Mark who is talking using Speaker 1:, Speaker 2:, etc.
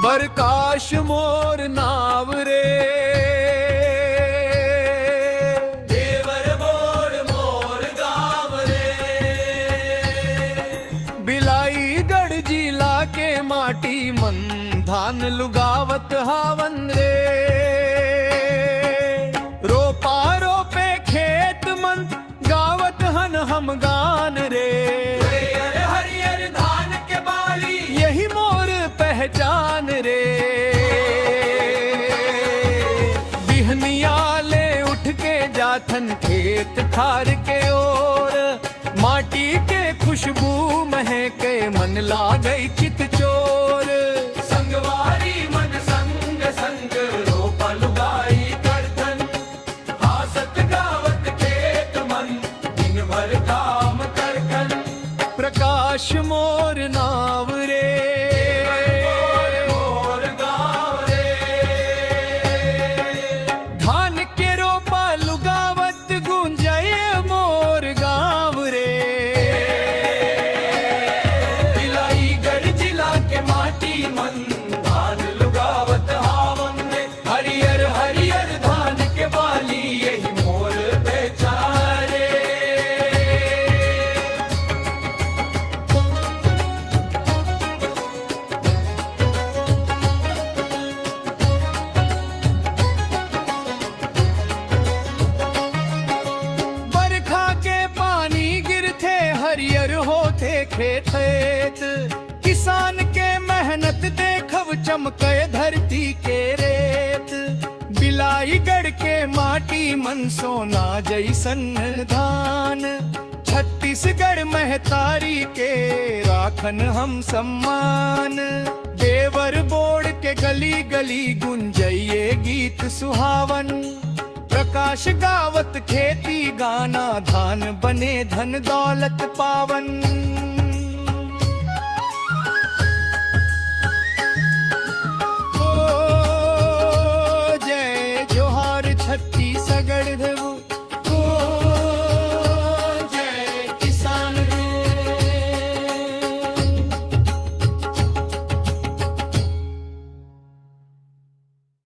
Speaker 1: बरकाश मोर नाव रे,
Speaker 2: देवर बोल मोर गाँव रे।
Speaker 1: बिलाईगढ़ जिला के माटी मन धान लुगावत हावन रे। रोपा रोपे खेत मन गावत हन हम गान रे।
Speaker 2: हरियर हरियर धान के बाली
Speaker 1: यही मोर पहचान रे। बिहनिया ले उठ के जाथन खेत खार के ओर, माटी के खुशबू महके मन लागई चित चोर।
Speaker 2: संगवारी मन संग संग रोपा लुगाई करतन, हासत गावत खेत मन दिन भर काम करकन।
Speaker 1: प्रकाश मोर नाव रे,
Speaker 2: मोर गाँव रे।
Speaker 1: धान के रोपा लुगावत गुंजय मोर गाँव रे।
Speaker 2: बिलाईगढ़ जिला के माटी मन धान लुगावत हावन रे। हरियर हरियर धान के बाली यही मोर पहचान रे।
Speaker 1: बरखा के पानी गिरते हरियर होते खेत, किसान के मेहनत देखब चमके धरती के रेत। बिलाईगढ़ के माटी मन सोना जैसन धान, छत्तीसगढ़ महतारी के राखन हम सम्मान। देवर बोड़ के गली गली गुंजइए गीत सुहावन, प्रकाश गावत खेती गाना धान बने धन दौलत पावन।